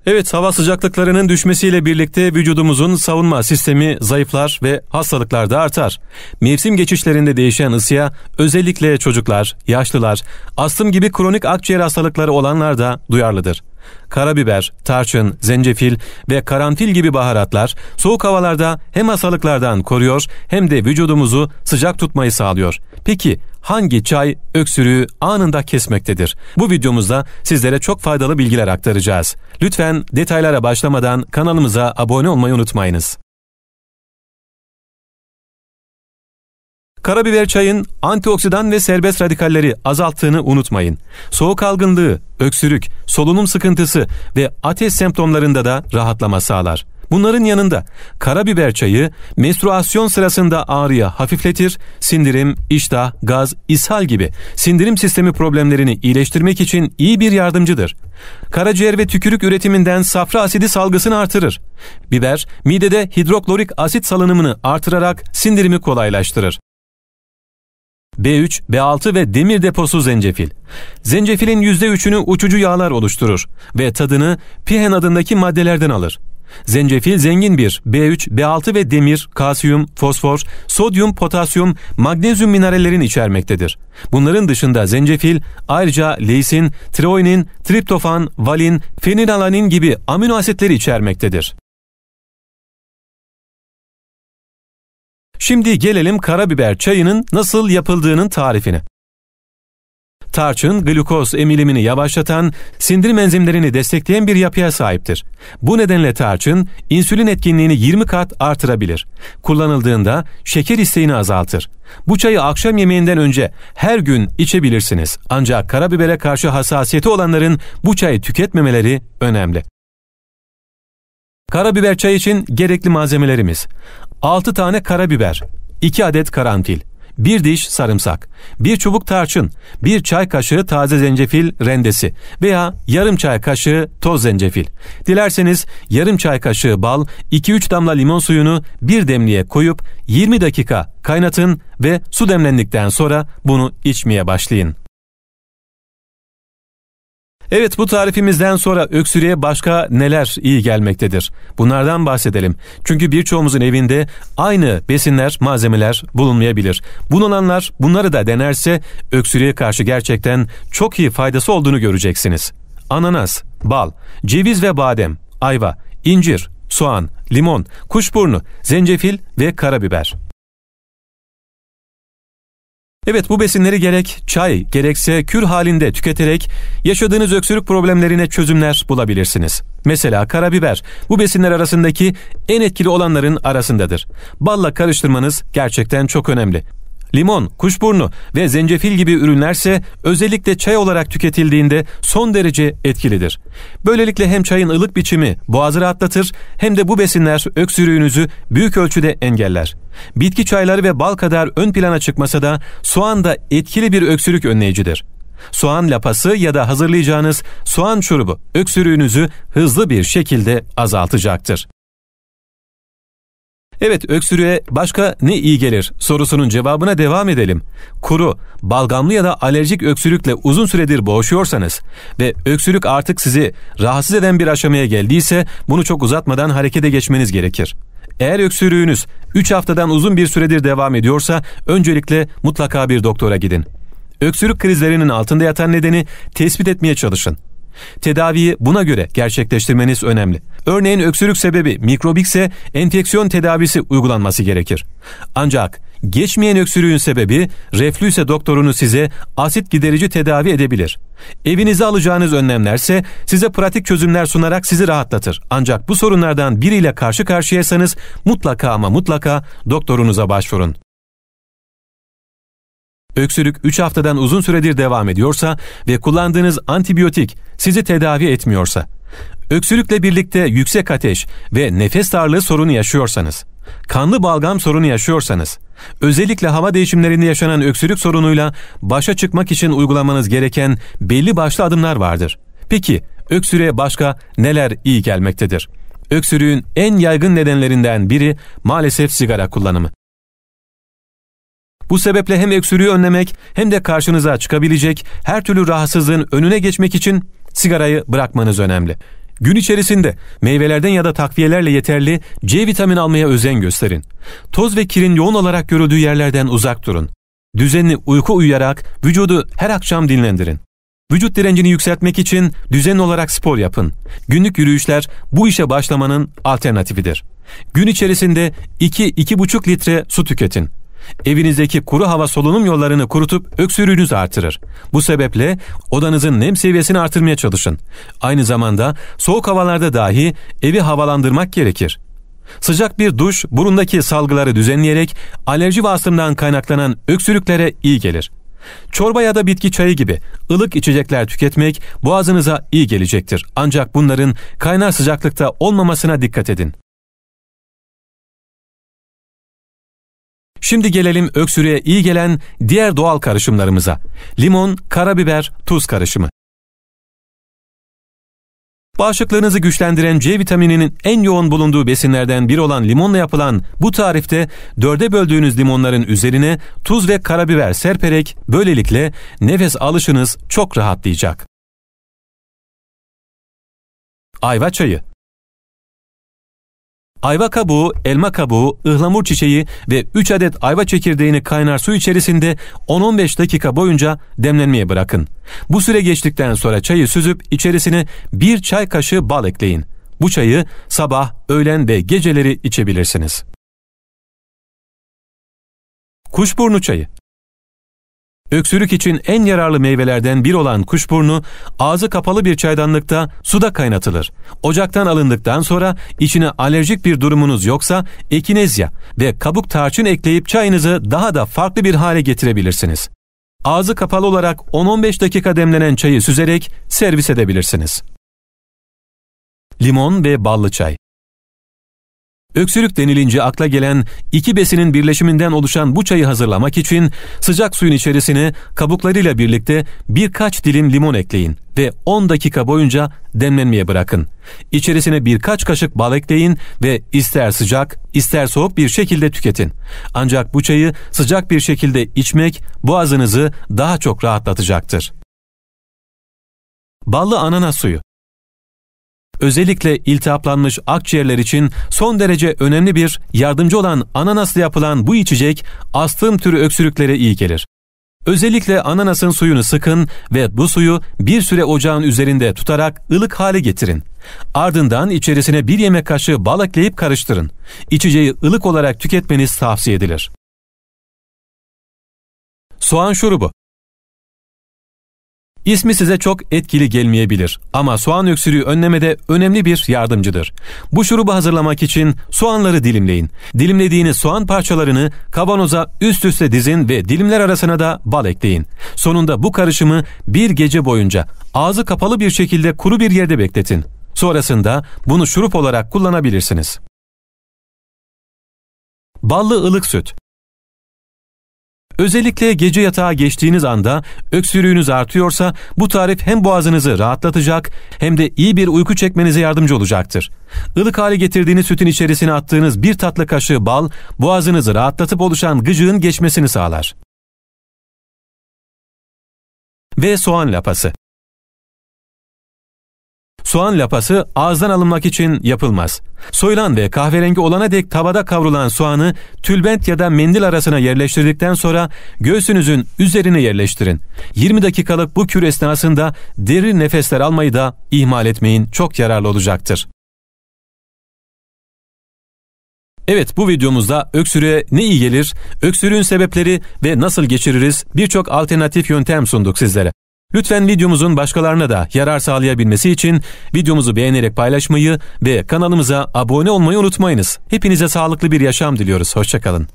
Evet, hava sıcaklıklarının düşmesiyle birlikte vücudumuzun savunma sistemi zayıflar ve hastalıklar da artar. Mevsim geçişlerinde değişen ısıya özellikle çocuklar, yaşlılar, astım gibi kronik akciğer hastalıkları olanlar da duyarlıdır. Karabiber, tarçın, zencefil ve karanfil gibi baharatlar soğuk havalarda hem hastalıklardan koruyor hem de vücudumuzu sıcak tutmayı sağlıyor. Peki hangi çay öksürüğü anında kesmektedir? Bu videomuzda sizlere çok faydalı bilgiler aktaracağız. Lütfen detaylara başlamadan kanalımıza abone olmayı unutmayınız. Karabiber çayın antioksidan ve serbest radikalleri azalttığını unutmayın. Soğuk algınlığı, öksürük, solunum sıkıntısı ve ateş semptomlarında da rahatlama sağlar. Bunların yanında karabiber çayı menstruasyon sırasında ağrıyı hafifletir, sindirim, iştah, gaz, ishal gibi sindirim sistemi problemlerini iyileştirmek için iyi bir yardımcıdır. Karaciğer ve tükürük üretiminden safra asidi salgısını artırır. Biber, midede hidroklorik asit salınımını artırarak sindirimi kolaylaştırır. B3, B6 ve demir deposu zencefil. Zencefilin %3'ünü uçucu yağlar oluşturur ve tadını pihen adındaki maddelerden alır. Zencefil zengin bir B3, B6 ve demir, kalsiyum, fosfor, sodyum, potasyum, magnezyum minerallerini içermektedir. Bunların dışında zencefil ayrıca leysin, treonin, triptofan, valin, fenilalanin gibi amino asitleri içermektedir. Şimdi gelelim karabiber çayının nasıl yapıldığının tarifine. Tarçın, glukoz emilimini yavaşlatan, sindirim enzimlerini destekleyen bir yapıya sahiptir. Bu nedenle tarçın, insülin etkinliğini 20 kat artırabilir. Kullanıldığında şeker isteğini azaltır. Bu çayı akşam yemeğinden önce her gün içebilirsiniz. Ancak karabibere karşı hassasiyeti olanların bu çayı tüketmemeleri önemli. Karabiber çayı için gerekli malzemelerimiz: 6 tane karabiber, 2 adet karanfil, 1 diş sarımsak, 1 çubuk tarçın, 1 çay kaşığı taze zencefil rendesi veya yarım çay kaşığı toz zencefil. Dilerseniz yarım çay kaşığı bal, 2-3 damla limon suyunu bir demliğe koyup 20 dakika kaynatın ve su demlendikten sonra bunu içmeye başlayın. Evet, bu tarifimizden sonra öksürüğe başka neler iyi gelmektedir? Bunlardan bahsedelim. Çünkü birçoğumuzun evinde aynı besinler, malzemeler bulunmayabilir. Bulunanlar bunları da denerse öksürüğe karşı gerçekten çok iyi faydası olduğunu göreceksiniz. Ananas, bal, ceviz ve badem, ayva, incir, soğan, limon, kuşburnu, zencefil ve karabiber. Evet, bu besinleri gerek çay gerekse kür halinde tüketerek yaşadığınız öksürük problemlerine çözümler bulabilirsiniz. Mesela karabiber bu besinler arasındaki en etkili olanların arasındadır. Balla karıştırmanız gerçekten çok önemli. Limon, kuşburnu ve zencefil gibi ürünlerse özellikle çay olarak tüketildiğinde son derece etkilidir. Böylelikle hem çayın ılık biçimi boğazı rahatlatır hem de bu besinler öksürüğünüzü büyük ölçüde engeller. Bitki çayları ve bal kadar ön plana çıkmasa da soğan da etkili bir öksürük önleyicidir. Soğan lapası ya da hazırlayacağınız soğan şurubu öksürüğünüzü hızlı bir şekilde azaltacaktır. Evet, öksürüğe başka ne iyi gelir sorusunun cevabına devam edelim. Kuru, balgamlı ya da alerjik öksürükle uzun süredir boğuşuyorsanız ve öksürük artık sizi rahatsız eden bir aşamaya geldiyse bunu çok uzatmadan harekete geçmeniz gerekir. Eğer öksürüğünüz 3 haftadan uzun bir süredir devam ediyorsa öncelikle mutlaka bir doktora gidin. Öksürük krizlerinin altında yatan nedeni tespit etmeye çalışın. Tedaviyi buna göre gerçekleştirmeniz önemli. Örneğin öksürük sebebi mikrobikse enfeksiyon tedavisi uygulanması gerekir. Ancak geçmeyen öksürüğün sebebi reflüyse doktorunuz size asit giderici tedavi edebilir. Evinize alacağınız önlemlerse size pratik çözümler sunarak sizi rahatlatır. Ancak bu sorunlardan biriyle karşı karşıyaysanız mutlaka ama mutlaka doktorunuza başvurun. Öksürük 3 haftadan uzun süredir devam ediyorsa ve kullandığınız antibiyotik sizi tedavi etmiyorsa, öksürükle birlikte yüksek ateş ve nefes darlığı sorunu yaşıyorsanız, kanlı balgam sorunu yaşıyorsanız, özellikle hava değişimlerinde yaşanan öksürük sorunuyla başa çıkmak için uygulamanız gereken belli başlı adımlar vardır. Peki öksürüğe başka neler iyi gelmektedir? Öksürüğün en yaygın nedenlerinden biri maalesef sigara kullanımı. Bu sebeple hem öksürüğü önlemek hem de karşınıza çıkabilecek her türlü rahatsızlığın önüne geçmek için sigarayı bırakmanız önemli. Gün içerisinde meyvelerden ya da takviyelerle yeterli C vitamini almaya özen gösterin. Toz ve kirin yoğun olarak görüldüğü yerlerden uzak durun. Düzenli uyku uyuyarak vücudu her akşam dinlendirin. Vücut direncini yükseltmek için düzenli olarak spor yapın. Günlük yürüyüşler bu işe başlamanın alternatifidir. Gün içerisinde 2-2,5 litre su tüketin. Evinizdeki kuru hava solunum yollarını kurutup öksürüğünüzü artırır. Bu sebeple odanızın nem seviyesini artırmaya çalışın. Aynı zamanda soğuk havalarda dahi evi havalandırmak gerekir. Sıcak bir duş burundaki salgıları düzenleyerek alerji ve astımdan kaynaklanan öksürüklere iyi gelir. Çorba ya da bitki çayı gibi ılık içecekler tüketmek boğazınıza iyi gelecektir. Ancak bunların kaynar sıcaklıkta olmamasına dikkat edin. Şimdi gelelim öksürüğe iyi gelen diğer doğal karışımlarımıza. Limon, karabiber, tuz karışımı. Bağışıklığınızı güçlendiren C vitamininin en yoğun bulunduğu besinlerden biri olan limonla yapılan bu tarifte 4'e böldüğünüz limonların üzerine tuz ve karabiber serperek böylelikle nefes alışınız çok rahatlayacak. Ayva çayı. Ayva kabuğu, elma kabuğu, ıhlamur çiçeği ve 3 adet ayva çekirdeğini kaynar su içerisinde 10-15 dakika boyunca demlenmeye bırakın. Bu süre geçtikten sonra çayı süzüp içerisine 1 çay kaşığı bal ekleyin. Bu çayı sabah, öğlen ve geceleri içebilirsiniz. Kuşburnu çayı. Öksürük için en yararlı meyvelerden biri olan kuşburnu, ağzı kapalı bir çaydanlıkta suda kaynatılır. Ocaktan alındıktan sonra içine alerjik bir durumunuz yoksa ekinezya ve kabuk tarçın ekleyip çayınızı daha da farklı bir hale getirebilirsiniz. Ağzı kapalı olarak 10-15 dakika demlenen çayı süzerek servis edebilirsiniz. Limon ve ballı çay. Öksürük denilince akla gelen 2 besinin birleşiminden oluşan bu çayı hazırlamak için sıcak suyun içerisine kabuklarıyla birlikte birkaç dilim limon ekleyin ve 10 dakika boyunca demlenmeye bırakın. İçerisine birkaç kaşık bal ekleyin ve ister sıcak ister soğuk bir şekilde tüketin. Ancak bu çayı sıcak bir şekilde içmek boğazınızı daha çok rahatlatacaktır. Ballı ananas suyu. Özellikle iltihaplanmış akciğerler için son derece önemli bir yardımcı olan ananasla yapılan bu içecek astım türü öksürüklere iyi gelir. Özellikle ananasın suyunu sıkın ve bu suyu bir süre ocağın üzerinde tutarak ılık hale getirin. Ardından içerisine 1 yemek kaşığı bal ekleyip karıştırın. İçeceği ılık olarak tüketmeniz tavsiye edilir. Soğan şurubu. İsmi size çok etkili gelmeyebilir ama soğan öksürüğü önlemede önemli bir yardımcıdır. Bu şurubu hazırlamak için soğanları dilimleyin. Dilimlediğiniz soğan parçalarını kavanoza üst üste dizin ve dilimler arasına da bal ekleyin. Sonunda bu karışımı bir gece boyunca ağzı kapalı bir şekilde kuru bir yerde bekletin. Sonrasında bunu şurup olarak kullanabilirsiniz. Ballı ılık süt. Özellikle gece yatağa geçtiğiniz anda öksürüğünüz artıyorsa bu tarif hem boğazınızı rahatlatacak hem de iyi bir uyku çekmenize yardımcı olacaktır. Ilık hale getirdiğiniz sütün içerisine attığınız 1 tatlı kaşığı bal boğazınızı rahatlatıp oluşan gıcığın geçmesini sağlar. Ve soğan lapası. Soğan lapası ağızdan alınmak için yapılmaz. Soyulan ve kahverengi olana dek tavada kavrulan soğanı tülbent ya da mendil arasına yerleştirdikten sonra göğsünüzün üzerine yerleştirin. 20 dakikalık bu kür esnasında derin nefesler almayı da ihmal etmeyin, çok yararlı olacaktır. Evet, bu videomuzda öksürüğe ne iyi gelir, öksürüğün sebepleri ve nasıl geçiririz birçok alternatif yöntem sunduk sizlere. Lütfen videomuzun başkalarına da yarar sağlayabilmesi için videomuzu beğenerek paylaşmayı ve kanalımıza abone olmayı unutmayınız. Hepinize sağlıklı bir yaşam diliyoruz. Hoşça kalın.